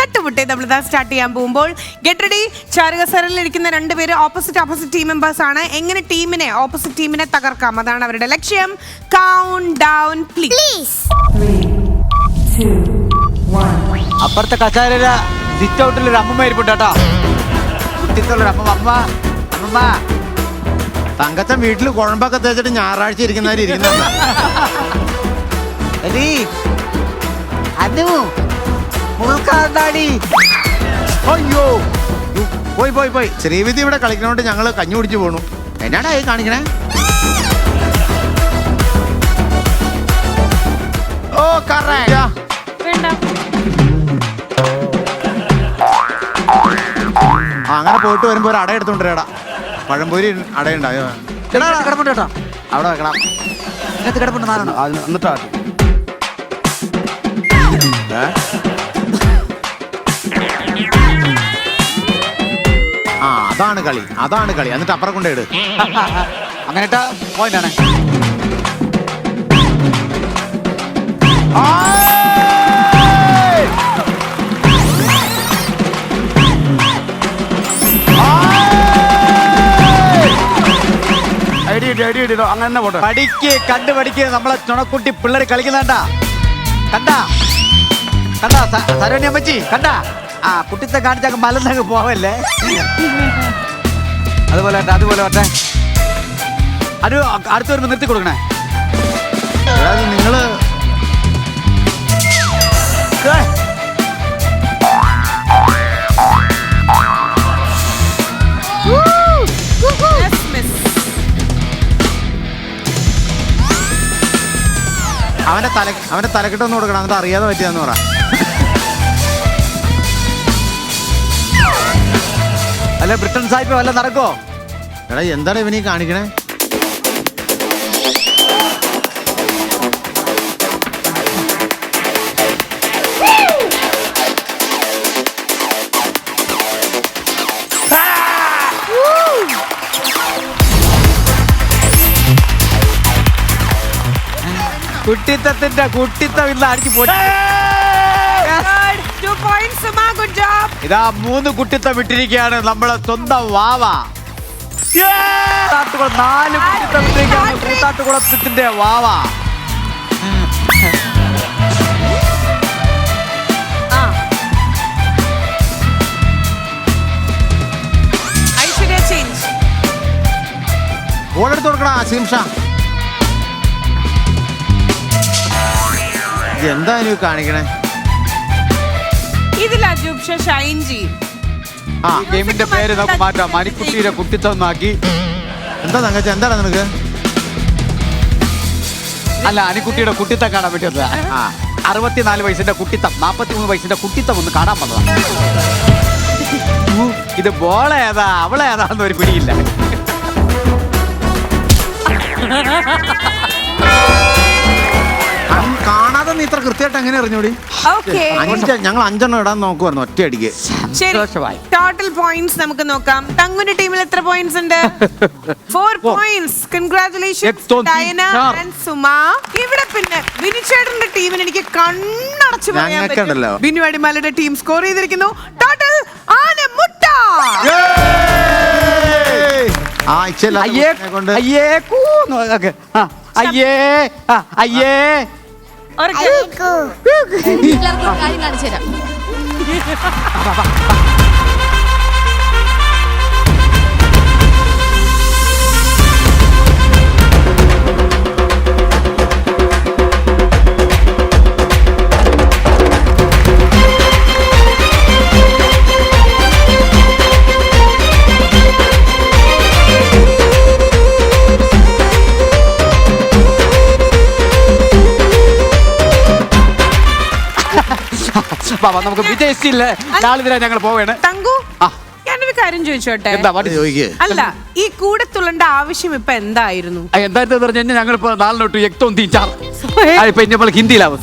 തട്ടുമുട്ടേ നമ്മൾ സ്റ്റാർട്ട് ചെയ്യാൻ പോകുമ്പോൾ ഗെറ്റ് റെഡി. ചാരുകസരലിരിക്കുന്ന രണ്ടുപേര് ഓപ്പോസിറ്റ് ടീം മെമ്പേഴ്സ് ആണ്. എങ്ങനെ ഓപ്പോസിറ്റ് ടീമിനെ തകർക്കാം, അതാണ് അവരുടെ ലക്ഷ്യം. Count down please. അപ്പുറത്തെ കസാര സിറ്റ് ഔട്ടിലൊരു അമ്മമ്മ ഇരിപ്പുണ്ട് കേട്ടോ. കുട്ടിത്തുള്ളൊരു അമ്മമ്മ. തങ്കച്ചൻ വീട്ടിൽ കുഴമ്പൊക്കെ തേച്ചിട്ട് ഞായറാഴ്ച ഇരിക്കുന്നവരിയ്യോ പോയി ശ്രീവിധി ഇവിടെ കളിക്കണോണ്ട് ഞങ്ങള് കഞ്ഞി കുടിച്ചു പോണു. എന്നാടാ ഈ കാണിക്കണേ? ഓ അങ്ങനെ പോയിട്ട് വരുമ്പോ ഒരു അട എടുത്തോണ്ടിരടാ. പഴംപൊരി അടയുണ്ടായോ? കിടപ്പുണ്ട് കേട്ടോ, അവിടെ വെക്കണം. ഇതിനകത്ത് കിടപ്പുണ്ട് നാലെണ്ണം. എന്നിട്ടാ അതാണ് കളി. എന്നിട്ട് അപ്പുറം കൊണ്ടിട്. അങ്ങനെ പോയിന്റ് ആണ്. അങ്ങനെ പോട്ടെ. പഠിക്ക് നമ്മളെ ചുണക്കുട്ടി പിള്ളേർ കളിക്കുന്നുണ്ടാ. കണ്ടാ സരോനി അമ്മച്ചി കണ്ടാ? ആ കുട്ടിത്തെ കാണിച്ചങ്ങ് മലന്നങ്ങ് പോവല്ലേ. അതുപോലെ മറ്റേ അത് അടുത്ത് വരുമ്പോ നിർത്തി കൊടുക്കണേ. നിങ്ങള് അവന്റെ തലക്കെട്ടൊന്നും കൊടുക്കണം, എന്നിട്ട് അറിയാതെ പറ്റിയാന്ന് പറ. അല്ലെ ബ്രിട്ടൻ സാഹിബ് വല്ല നടക്കോ? എടാ എന്താണ് ഇവനീ കാണിക്കണേ? കുട്ടിത്തം ഇല്ല അടിച്ചു പോയി. ഇതാ 3 കുട്ടിത്തം വിട്ടിരിക്കുകയാണ് നമ്മളെ സ്വന്തം വാവ. 4 കുട്ടിത്തം വിട്ടിരിക്കുകയാണ് കൂത്താട്ടുകുളത്തിന്റെ വാവ. ഓടെടുത്ത് കൊടുക്കടാ ആസിം ഷാ. എന്തായാലും കാണിക്കണേ? ഗെയിമിന്റെ പേര് നമുക്ക് മാറ്റാം. മണിക്കുട്ടിയുടെ കുട്ടിത്തം എന്നാക്കി. എന്താ തങ്കച്ച, എന്താണ് നിനക്ക്? അല്ല, അനിക്കുട്ടിയുടെ കുട്ടിത്തം കാണാൻ പറ്റുന്നത്. 64 വയസ്സിന്റെ കുട്ടിത്തം, 43 വയസ്സിന്റെ കുട്ടിത്തം ഒന്ന് കാണാൻ വന്നതാ. ഇത് ബോളേതാ അവളേതാന്ന് ഒരു പിടിയില്ല. കാണാതെ നീ ഇത്ര കൃത്യമായിട്ട് എങ്ങനെ അറിഞ്ഞോടി? ഞങ്ങൾ 5 ഇടാൻ നോക്കുവായിരുന്നു ഒറ്റയടിക്ക്. ടോട്ടൽ പോയിന്റ്സ് നമുക്ക് നോക്കാം. തങ്കുന്റെ ടീമിൽ എത്ര പോയിന്റ്സ് ഉണ്ട്? 4 points. Congratulations Diana and Suma. ഇവിടെ പിന്നെ വിനിച്ചേട്ടന്റെ ടീമിന് എനിക്ക് കണ്ണടച്ചു പറയാൻ പറ്റും. ബിനു അടിമാലിയുടെ ടീം സ്കോർ ചെയ്തിരിക്കുന്നു. ടോട്ടൽ ആനമുട്ട. കാര്യം കാണിച്ചു തരാം. നമുക്ക് വിജയിച്ചില്ലേ? നാളെ ഞങ്ങൾ പോവേണ്. തങ്കു, ഞാനൊരു കാര്യം ചോദിച്ചോട്ടെ? അല്ല, ഈ കൂടെ തുള്ളേണ്ട ആവശ്യം ഇപ്പൊ എന്തായിരുന്നു? എന്തായിരുന്നു പറഞ്ഞു കഴിഞ്ഞാൽ ഞങ്ങളിപ്പോ 4 തൊട്ട് എക്തോം തീച്ചാർ ഇപ്പൊ നമ്മൾ ഹിന്ദിയിലാവും.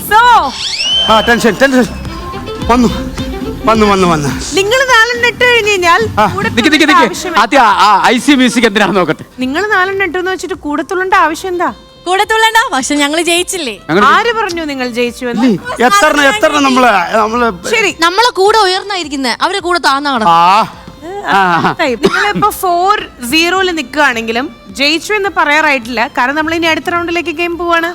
നിങ്ങൾ 4 ഇട്ട് കഴിഞ്ഞ് കഴിഞ്ഞാൽ ആദ്യം IC മ്യൂസിക് എന്തിനാണെന്ന് നോക്കട്ടെ. നിങ്ങൾ 4 ഇട്ടെന്ന് വെച്ചിട്ട് കൂടെ തുള്ളേണ്ട ആവശ്യം എന്താ? കൂടെ തുള്ളണ്ട, പക്ഷെ ഞങ്ങള് ജയിച്ചില്ലേ? ആര് പറഞ്ഞു നിങ്ങൾ ജയിച്ചു എന്ന്? എത്ര നമ്മള് ശരി, നമ്മളെ കൂടെ ഉയർന്നായിരിക്കുന്നേ, അവരെ കൂടെ താഴ്ന്ന കിടക്കും. നിങ്ങളിപ്പോ 4-0 നിൽക്കുകയാണെങ്കിലും ജയിച്ചു എന്ന് പറയാറായിട്ടില്ല. കാരണം നമ്മൾ ഇനി അടുത്ത റൗണ്ടിലേക്ക് ഗെയിം പോവാണ്.